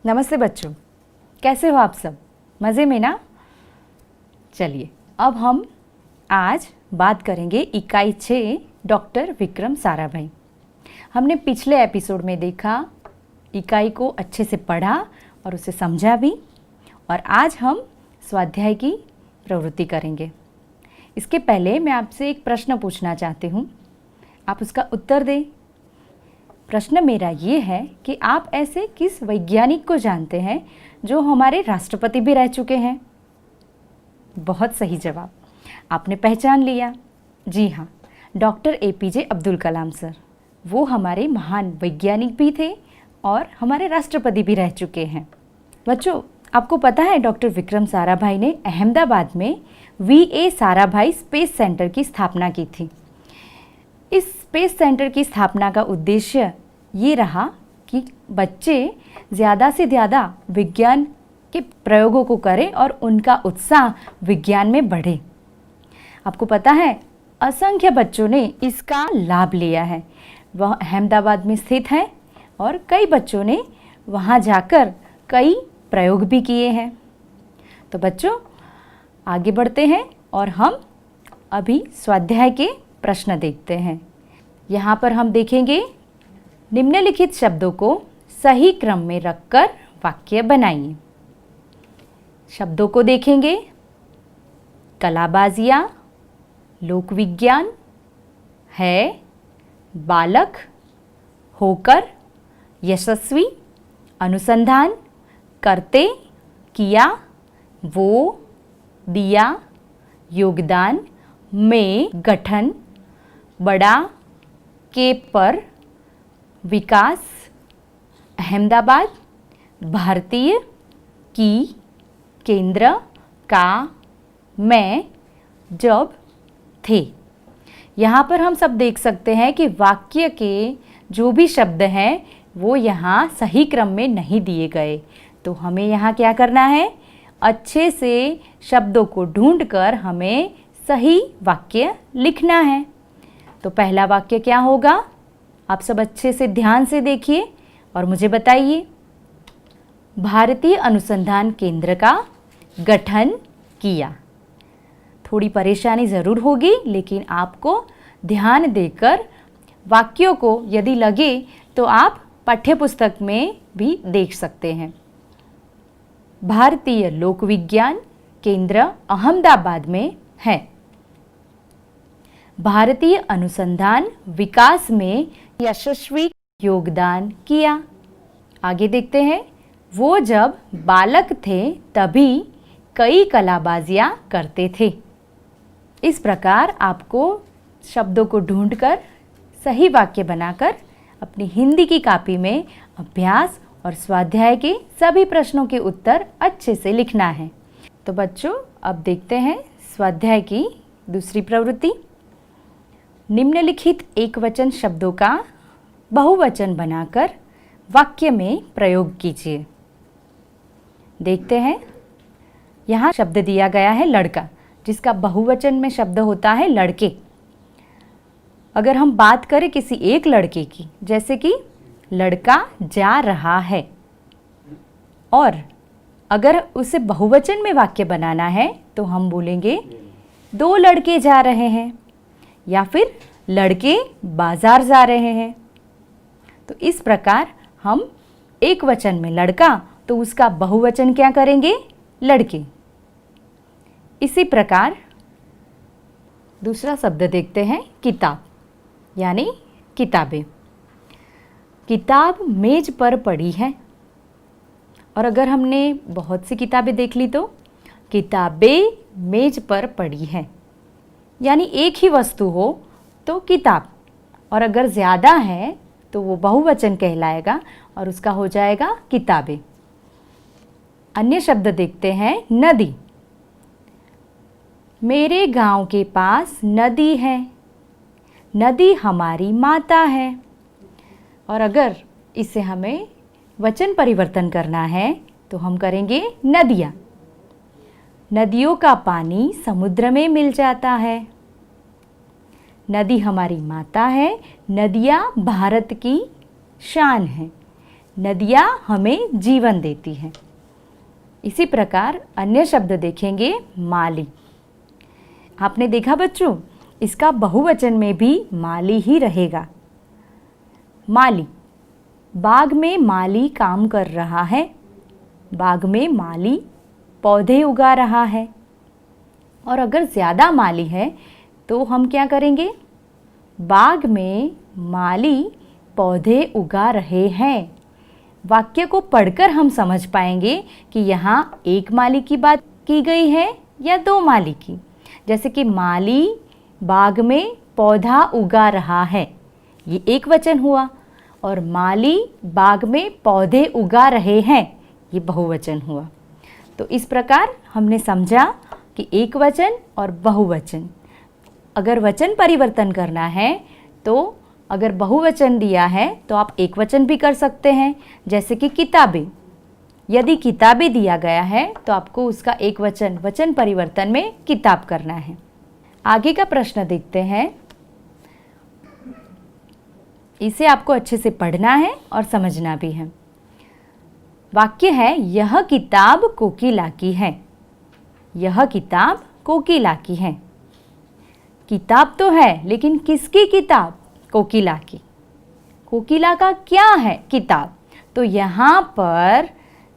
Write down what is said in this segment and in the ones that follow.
नमस्ते बच्चों, कैसे हो आप सब? मज़े में ना? चलिए, अब हम आज बात करेंगे इकाई 6 डॉक्टर विक्रम साराभाई। हमने पिछले एपिसोड में देखा, इकाई को अच्छे से पढ़ा और उसे समझा भी, और आज हम स्वाध्याय की प्रवृत्ति करेंगे। इसके पहले मैं आपसे एक प्रश्न पूछना चाहती हूँ, आप उसका उत्तर दें। प्रश्न मेरा ये है कि आप ऐसे किस वैज्ञानिक को जानते हैं जो हमारे राष्ट्रपति भी रह चुके हैं? बहुत सही जवाब, आपने पहचान लिया। जी हाँ, doctor APJ Abdul Kalam sir. वो हमारे महान वैज्ञानिक भी थे और हमारे राष्ट्रपति भी रह चुके हैं। बच्चों, आपको पता है डॉक्टर विक्रम साराभाई ने अहमदाबाद में वीए साराभाई स्पेस सेंटर की स्थापना की थी। इस स्पेस सेंटर की स्थापना का उद्देश्य ये रहा कि बच्चे ज़्यादा से ज़्यादा विज्ञान के प्रयोगों को करें और उनका उत्साह विज्ञान में बढ़े। आपको पता है, असंख्य बच्चों ने इसका लाभ लिया है। वह अहमदाबाद में स्थित है और कई बच्चों ने वहाँ जाकर कई प्रयोग भी किए हैं। तो बच्चों, आगे बढ़ते हैं और हम अभी स्वाध्याय के प्रश्न देखते हैं। यहाँ पर हम देखेंगे, निम्नलिखित शब्दों को सही क्रम में रखकर वाक्य बनाइए। शब्दों को देखेंगे, कलाबाजियाँ, लोक विज्ञान, है, बालक, होकर, यशस्वी, अनुसंधान, करते, किया, वो, दिया, योगदान, में, गठन, बड़ा, के पर, विकास, अहमदाबाद, भारतीय, की, केंद्र, का, मैं, जब, थे। यहाँ पर हम सब देख सकते हैं कि वाक्य के जो भी शब्द हैं वो यहाँ सही क्रम में नहीं दिए गए। तो हमें यहाँ क्या करना है? अच्छे से शब्दों को ढूंढकर हमें सही वाक्य लिखना है। तो पहला वाक्य क्या होगा? आप सब अच्छे से ध्यान से देखिए और मुझे बताइए। भारतीय अनुसंधान केंद्र का गठन किया। थोड़ी परेशानी ज़रूर होगी, लेकिन आपको ध्यान देकर वाक्यों को यदि लगे तो आप पाठ्यपुस्तक में भी देख सकते हैं। भारतीय लोक विज्ञान केंद्र अहमदाबाद में है। भारतीय अनुसंधान विकास में यशस्वी योगदान किया। आगे देखते हैं, वो जब बालक थे तभी कई कलाबाजियाँ करते थे। इस प्रकार आपको शब्दों को ढूंढकर सही वाक्य बनाकर अपनी हिंदी की कॉपी में अभ्यास और स्वाध्याय के सभी प्रश्नों के उत्तर अच्छे से लिखना है। तो बच्चों, अब देखते हैं स्वाध्याय की दूसरी प्रवृत्ति। निम्नलिखित एकवचन शब्दों का बहुवचन बनाकर वाक्य में प्रयोग कीजिए। देखते हैं, यहाँ शब्द दिया गया है लड़का, जिसका बहुवचन में शब्द होता है लड़के। अगर हम बात करें किसी एक लड़के की, जैसे कि लड़का जा रहा है, और अगर उसे बहुवचन में वाक्य बनाना है तो हम बोलेंगे दो लड़के जा रहे हैं, या फिर लड़के बाजार जा रहे हैं। तो इस प्रकार हम एक वचन में लड़का तो उसका बहुवचन क्या करेंगे? लड़के। इसी प्रकार दूसरा शब्द देखते हैं, किताब, यानी किताबें। किताब मेज पर पड़ी है, और अगर हमने बहुत सी किताबें देख ली तो किताबें मेज पर पड़ी हैं, यानी एक ही वस्तु हो तो किताब, और अगर ज़्यादा है तो वो बहुवचन कहलाएगा और उसका हो जाएगा किताबें। अन्य शब्द देखते हैं, नदी। मेरे गांव के पास नदी है, नदी हमारी माता है। और अगर इसे हमें वचन परिवर्तन करना है तो हम करेंगे नदियाँ। नदियों का पानी समुद्र में मिल जाता है। नदी हमारी माता है, नदियाँ भारत की शान है। नदियाँ हमें जीवन देती हैं। इसी प्रकार अन्य शब्द देखेंगे, माली। आपने देखा बच्चों, इसका बहुवचन में भी माली ही रहेगा। माली, बाग में माली काम कर रहा है। बाग में माली पौधे उगा रहा है। और अगर ज़्यादा माली है तो हम क्या करेंगे? बाग में माली पौधे उगा रहे हैं। वाक्य को पढ़कर हम समझ पाएंगे कि यहाँ एक माली की बात की गई है या दो माली की। जैसे कि माली बाग में पौधा उगा रहा है, ये एक वचन हुआ, और माली बाग में पौधे उगा रहे हैं, ये बहुवचन हुआ। तो इस प्रकार हमने समझा कि एक वचन और बहुवचन। अगर वचन परिवर्तन करना है तो अगर बहुवचन दिया है तो आप एक वचन भी कर सकते हैं, जैसे कि किताबें। यदि किताबें दिया गया है तो आपको उसका एक वचन वचन परिवर्तन में किताब करना है। आगे का प्रश्न देखते हैं। इसे आपको अच्छे से पढ़ना है और समझना भी है। वाक्य है, यह किताब कोकिला की है। यह किताब कोकिला की है। किताब तो है, लेकिन किसकी किताब? कोकिला की। कोकिला का क्या है? किताब। तो यहाँ पर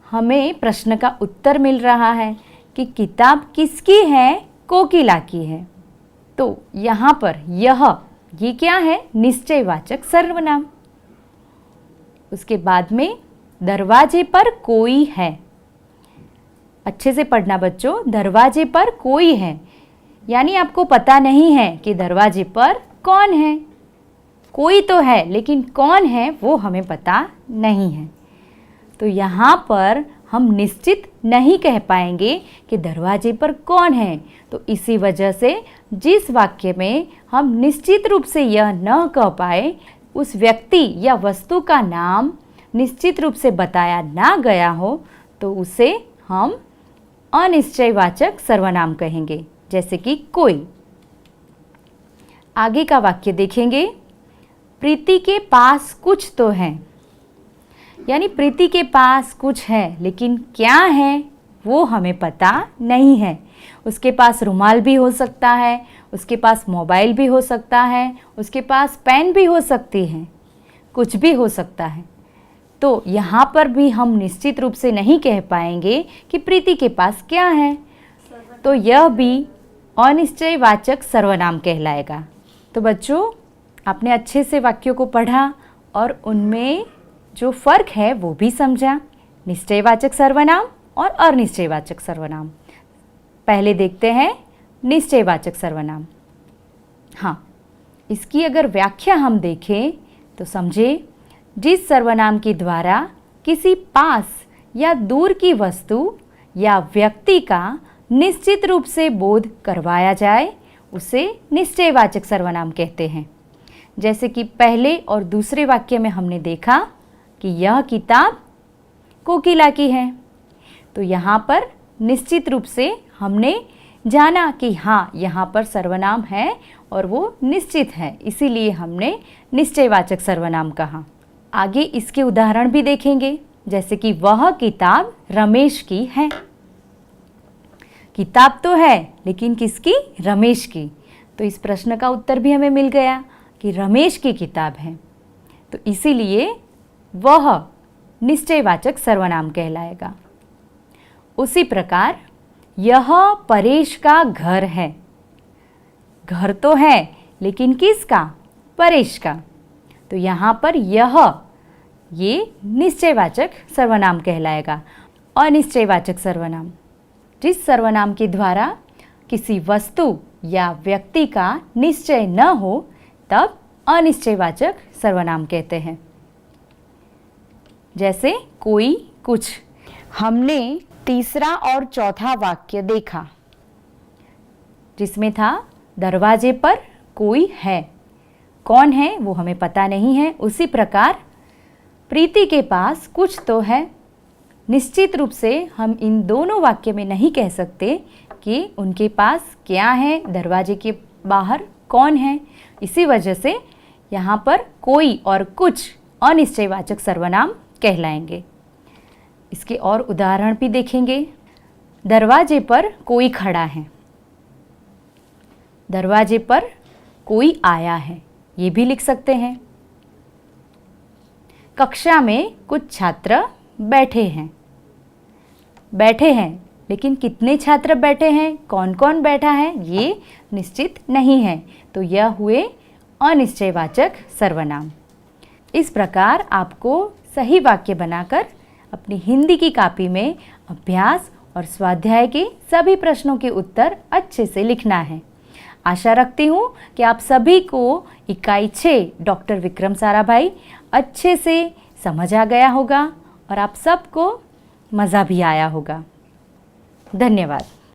हमें प्रश्न का उत्तर मिल रहा है कि किताब किसकी है? कोकिला की है। तो यहाँ पर ये क्या है? निश्चयवाचक सर्वनाम। उसके बाद में दरवाजे पर कोई है। अच्छे से पढ़ना बच्चों, दरवाजे पर कोई है, यानी आपको पता नहीं है कि दरवाजे पर कौन है। कोई तो है, लेकिन कौन है वो हमें पता नहीं है। तो यहाँ पर हम निश्चित नहीं कह पाएंगे कि दरवाजे पर कौन है। तो इसी वजह से जिस वाक्य में हम निश्चित रूप से यह न कह पाए, उस व्यक्ति या वस्तु का नाम निश्चित रूप से बताया ना गया हो, तो उसे हम अनिश्चयवाचक सर्वनाम कहेंगे, जैसे कि कोई। आगे का वाक्य देखेंगे, प्रीति के पास कुछ तो है। यानी प्रीति के पास कुछ है, लेकिन क्या है वो हमें पता नहीं है। उसके पास रुमाल भी हो सकता है, उसके पास मोबाइल भी हो सकता है, उसके पास पेन भी हो सकती है, कुछ भी हो सकता है। तो यहाँ पर भी हम निश्चित रूप से नहीं कह पाएंगे कि प्रीति के पास क्या है, तो यह भी अनिश्चयवाचक सर्वनाम कहलाएगा। तो बच्चों, आपने अच्छे से वाक्यों को पढ़ा और उनमें जो फ़र्क है वो भी समझा, निश्चयवाचक सर्वनाम और अनिश्चयवाचक सर्वनाम। पहले देखते हैं निश्चयवाचक सर्वनाम। हाँ, इसकी अगर व्याख्या हम देखें तो समझे, जिस सर्वनाम के द्वारा किसी पास या दूर की वस्तु या व्यक्ति का निश्चित रूप से बोध करवाया जाए, उसे निश्चयवाचक सर्वनाम कहते हैं। जैसे कि पहले और दूसरे वाक्य में हमने देखा कि यह किताब कोकिला की है। तो यहाँ पर निश्चित रूप से हमने जाना कि हाँ, यहाँ पर सर्वनाम है और वो निश्चित है, इसीलिए हमने निश्चयवाचक सर्वनाम कहा। आगे इसके उदाहरण भी देखेंगे, जैसे कि वह किताब रमेश की है। किताब तो है, लेकिन किसकी? रमेश की। तो इस प्रश्न का उत्तर भी हमें मिल गया कि रमेश की किताब है। तो इसीलिए वह निश्चयवाचक सर्वनाम कहलाएगा। उसी प्रकार यह परेश का घर है। घर तो है, लेकिन किसका? परेश का। तो यहाँ पर ये निश्चयवाचक सर्वनाम कहलाएगा। अनिश्चयवाचक सर्वनाम, जिस सर्वनाम के द्वारा किसी वस्तु या व्यक्ति का निश्चय न हो, तब अनिश्चयवाचक सर्वनाम कहते हैं। जैसे कोई, कुछ। हमने तीसरा और चौथा वाक्य देखा, जिसमें था दरवाजे पर कोई है। कौन है वो हमें पता नहीं है। उसी प्रकार प्रीति के पास कुछ तो है। निश्चित रूप से हम इन दोनों वाक्य में नहीं कह सकते कि उनके पास क्या है, दरवाजे के बाहर कौन है। इसी वजह से यहाँ पर कोई और कुछ अनिश्चयवाचक सर्वनाम कहलाएंगे। इसके और उदाहरण भी देखेंगे। दरवाजे पर कोई खड़ा है, दरवाजे पर कोई आया है, ये भी लिख सकते हैं। कक्षा में कुछ छात्र बैठे हैं, बैठे हैं लेकिन कितने छात्र बैठे हैं, कौन कौन बैठा है, ये निश्चित नहीं है, तो यह हुए अनिश्चयवाचक सर्वनाम। इस प्रकार आपको सही वाक्य बनाकर अपनी हिंदी की कॉपी में अभ्यास और स्वाध्याय के सभी प्रश्नों के उत्तर अच्छे से लिखना है। आशा रखती हूँ कि आप सभी को इकाई 6 डॉक्टर विक्रम साराभाई अच्छे से समझ आ गया होगा और आप सबको मज़ा भी आया होगा। धन्यवाद।